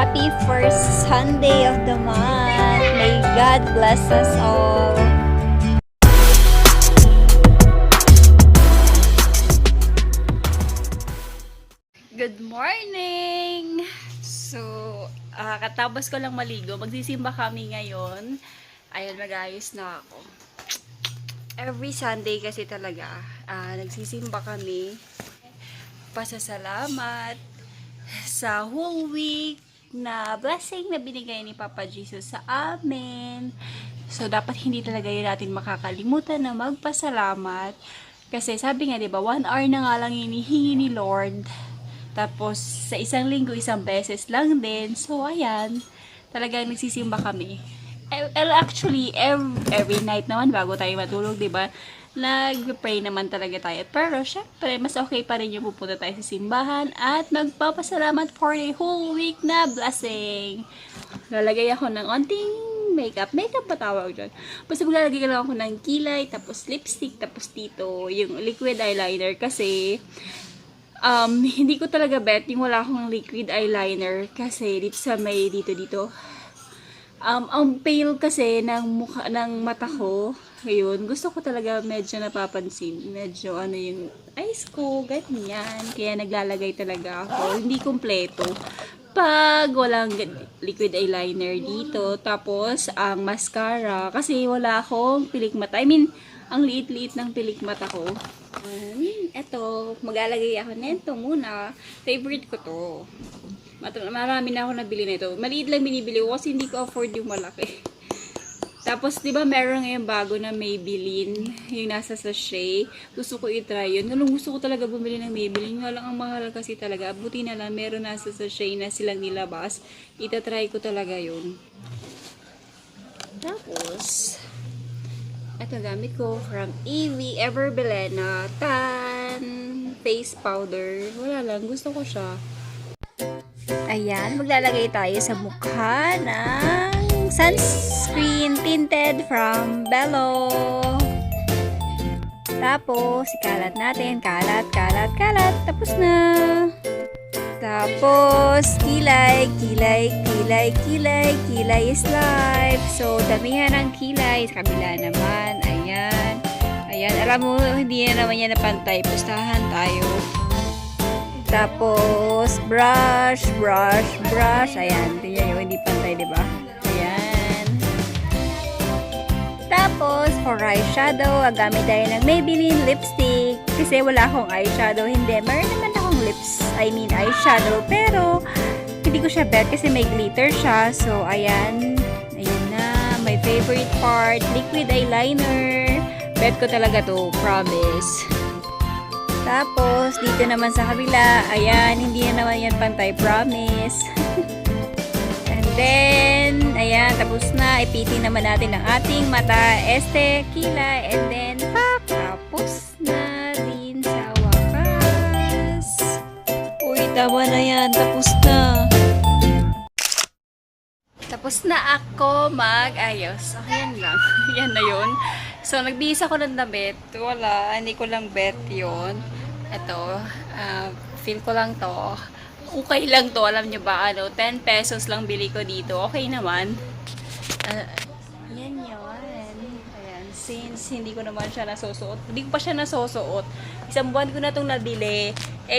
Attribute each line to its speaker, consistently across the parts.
Speaker 1: Happy first Sunday of the month. May God bless us all. Good morning! So, katapos ko lang maligo. Magsisimba kami ngayon. Ayun, mag-ayos na ako. Every Sunday kasi talaga, nagsisimba kami. Pasasalamat sa whole week na blessing na binigay ni Papa Jesus sa amin. So, dapat hindi talaga yun natin makakalimutan na magpasalamat. Kasi sabi nga, di ba, 1 hour na nga lang hinihingi ni Lord. Tapos, sa isang linggo, isang beses lang din. So, ayan, talagang nagsisimba kami. Actually, every night naman bago tayo matulog, di ba? Nag-pray naman talaga tayo. Pero, syempre, mas okay pa rin yung pupunta tayo sa simbahan at magpapasalamat for the whole week na blessing. Lalagay ako ng onting makeup. Makeup ba tawag dyan? Basta maglalagay lang ako ng kilay, tapos lipstick, tapos dito, yung liquid eyeliner kasi hindi ko talaga bet yung wala akong liquid eyeliner kasi dito sa may dito. Ang pale kasi ng mukha ng mata ko, ayun, gusto ko talaga medyo napapansin, medyo ano yung eyes ko, ganyan. Kaya naglalagay talaga ako, hindi kumpleto. Pag walang liquid eyeliner dito, tapos ang mascara, kasi wala akong pilik mata. I mean, ang liit-liit ng pilik mata ko. Eto, maglalagay ako nito muna. Favorite ko to. Marami na ako nabili nito. Maliit lang binibili ko kasi hindi ko afford yung malaki. Tapos, di ba meron ngayong bago na Maybelline, yung nasa sachet. Gusto ko i-try yun. Nung gusto ko talaga bumili ng Maybelline, nga lang ang mahal kasi talaga. Buti na lang, meron nasa sachet na silang nilabas. Ita-try ko talaga yun. Tapos, ito gamit ko from EV Everbelena Tan Face Powder. Wala lang, gusto ko siya. Ayan, maglalagay tayo sa mukha ng sunscreen tinted from Bello. Tapos, ikalat natin. Kalat. Tapos na. Tapos, kilay is life. So, damihan ng kilay. Sa kabila naman. Ayan. Alam mo, hindi na naman yan napantay. Pustahan tayo. Tapos, brush. Ayan, tingnan nyo, hindi pantay, diba? Ayan. Tapos, for eyeshadow, gamit tayo ng Maybelline lipstick. Kasi wala akong eyeshadow. Hindi, meron naman akong eyeshadow. Pero, hindi ko siya bet kasi may glitter siya. So, ayan. Ayan na. My favorite part, liquid eyeliner. Bet ko talaga to, promise. Tapos, dito naman sa kabila, ayan, hindi na naman yan pantay, promise. And then, ayan, tapos na, ipitin naman natin ang ating mata, kilay, and then, tapos na rin sa wakas. Uy, tama na yan, tapos na. Tapos na ako mag-ayos. Ayan lang, yan na yun. So, nagbihis ako ng damit. Wala, hindi ko lang bet yun. Ito, feel ko lang to. Okay lang to, alam nyo ba, 10 pesos lang bili ko dito. Okay naman. Yan yun. Ayan, since hindi ko naman siya nasusuot. Hindi ko pa siya nasusuot. Isang buwan ko na itong nabili.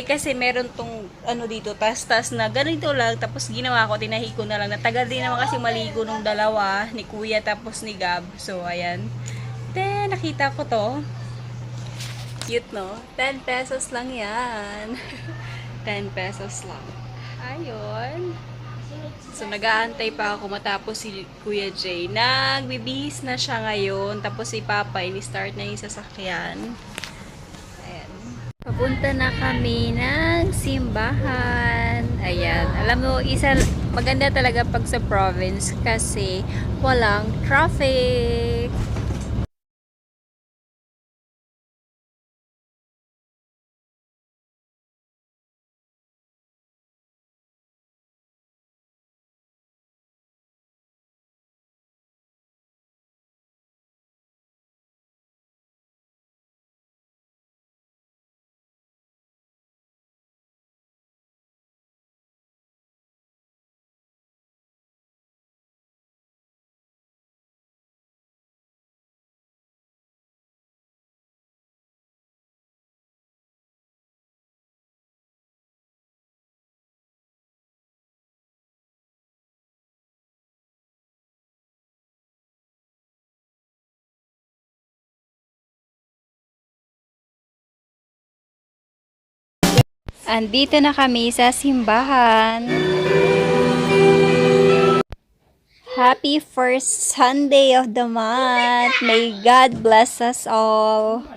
Speaker 1: Kasi meron tong, dito, tas na ganito lang. Tapos ginawa ko, tinahi ko na lang. Natagal din naman kasi maligo nung dalawa, ni Kuya tapos ni Gab. So, ayan. Then, nakita ko to. Cute, no? 10 pesos lang yan. 10 pesos lang. Ayun. So, nag-aantay pa ako matapos si Kuya Jay. Nagbibihis na siya ngayon. Tapos si Papa, ini-start na yung sasakyan. Ayan. Papunta na kami ng simbahan. Ayan. Alam mo, maganda talaga pag sa province kasi walang traffic. Andito na kami sa simbahan. Happy first Sunday of the month. May God bless us all.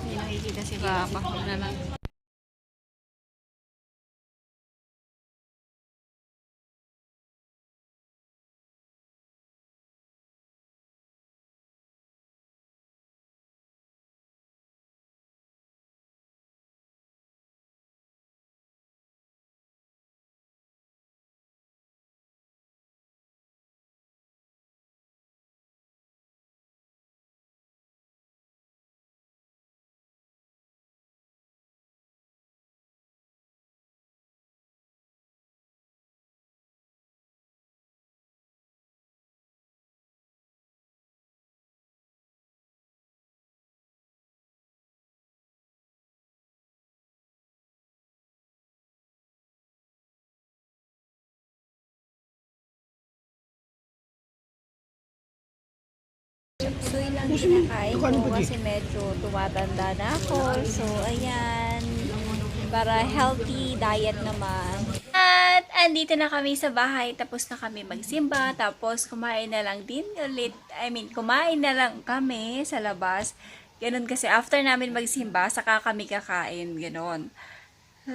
Speaker 1: Hindi nakikita si Papa. Huwag na lang. So, yun lang kinakain ko kasi medyo tumatanda na ako. So, ayan. Para healthy diet naman. At andito na kami sa bahay. Tapos na kami magsimba. Tapos kumain na lang din ulit. Kumain na lang kami sa labas. Ganon kasi after namin magsimba, saka kami kakain. Ganon.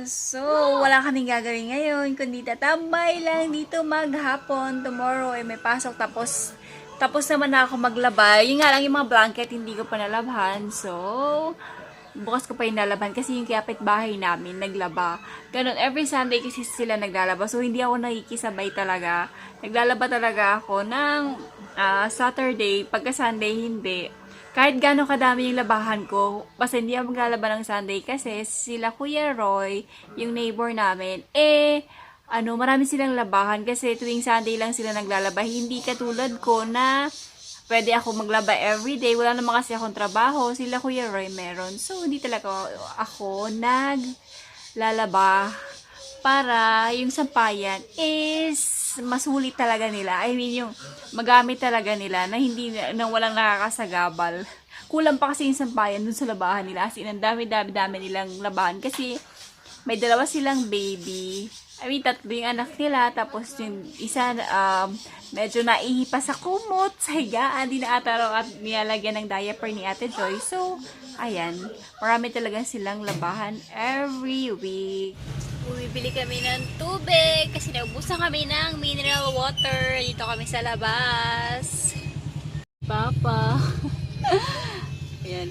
Speaker 1: So, wala kaming gagawin ngayon, kundi tatambay lang dito maghapon. Tomorrow ay may pasok, tapos naman na ako maglaba. Yung nga lang yung mga blanket, hindi ko pa nalabhan. So, bukas ko pa yung nalabhan kasi yung kapitbahay namin naglaba. Ganon, every Sunday kasi sila naglalaba. So, hindi ako nakikisabay talaga. Naglalaba talaga ako ng Saturday. Pagka Sunday, hindi. Kahit gano'ng kadami yung labahan ko, basta hindi ako maglalaba ng Sunday kasi sila Kuya Roy, yung neighbor namin, marami silang labahan kasi tuwing Sunday lang sila naglalaba. Hindi katulad ko na pwede ako maglaba everyday. Wala naman kasi akong trabaho. Sila Kuya Roy meron. So, hindi talaga ako naglalaba para yung sampayan is masulit talaga nila. I mean, yung magamit talaga nila na hindi na walang nakakasagabal. Kulang pa kasi yung sampayan dun sa labahan nila. As in, ang dami-dami nilang labahan kasi may dalawa silang baby. I mean, tatlo yung anak nila. Tapos yung isa, medyo naihipa sa kumot, sa higaan. Di na ata at nilalagyan ng diaper ni Ate Joy. So, ayan. Marami talaga silang labahan every week. Bumibili kami ng tubig kasi naubusan kami ng mineral water. Dito kami sa labas. Papa. Ayan.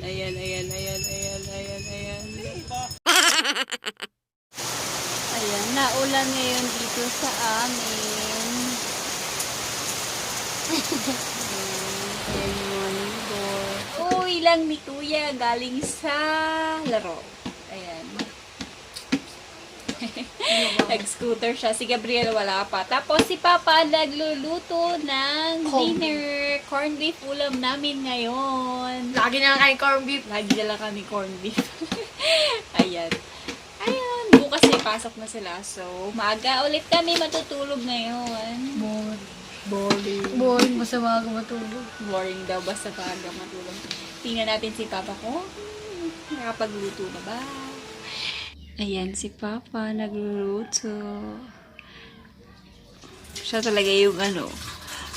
Speaker 1: Ayan, naulan ngayon dito sa amin. Ayan yung mga neighbor. Uy lang ni Kuya galing sa laro. Ayan. Nag-scooter siya. Si Gabriel wala pa. Tapos si Papa nagluluto ng dinner. Corned beef ulam namin ngayon.
Speaker 2: Lagi na lang kayo corned beef.
Speaker 1: Lagi na lang kami corned beef. Ayan. Bukas may pasok na sila. So, maaga ulit kami matutulog ngayon.
Speaker 2: Boring. Masama ako matulog.
Speaker 1: Boring daw basta maaga matulog. Tingnan natin si Papa ko. Nakapagluto na ba? Ayan si Papa, nagluluto. Siya talaga yung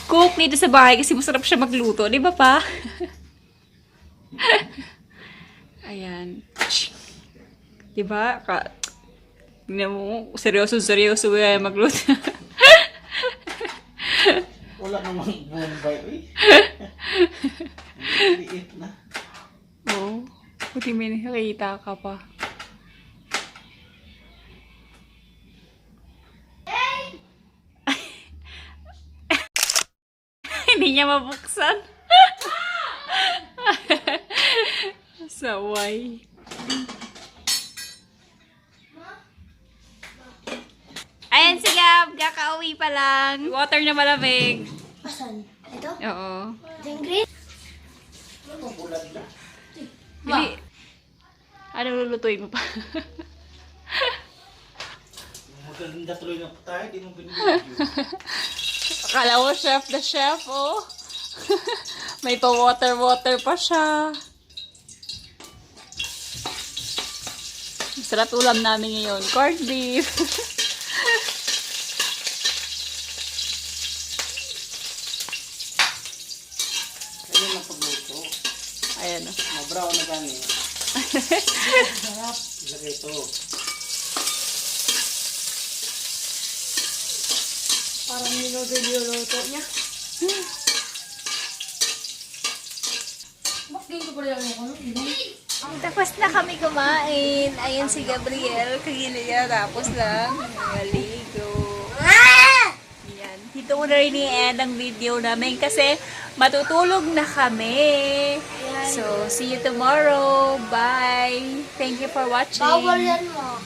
Speaker 1: cook dito sa bahay kasi masarap siya magluto. Di ba pa? Ayan. Di ba? Tingnan mo, seryoso magluto.
Speaker 3: Wala namang bombay, uy. Liit na.
Speaker 1: Oo. Buti may nakita ka pa. Hindi niya mabuksan. Saway. Ayan si Gab, kakauwi pa lang. Water na malamig.
Speaker 2: Asan? Ito?
Speaker 1: Oo.
Speaker 2: Yung green?
Speaker 3: Ano ba bulag na?
Speaker 1: Bili. Ano lulutuin mo pa?
Speaker 3: Maganda tuloy na po tayo, di mo binibigyan.
Speaker 1: Akala mo chef the chef, oh. May pa-water pa siya. Sarap ulam namin ngayon. Corned beef.
Speaker 3: Ayun ang pagluto.
Speaker 1: Ayan, oh.
Speaker 3: Mabraw na gani. Sarap. Ilagay ito.
Speaker 2: Parang niluto niya. Bakit ganito pala yung ano?
Speaker 1: Tapos na kami kumain. Ayan si Gabriel. Kagili niya. Tapos lang. Maligo. Yan. Dito ko na rin i-end ang video namin kasi matutulog na kami. So, see you tomorrow. Bye. Thank you for watching.
Speaker 2: Bawal yan mo.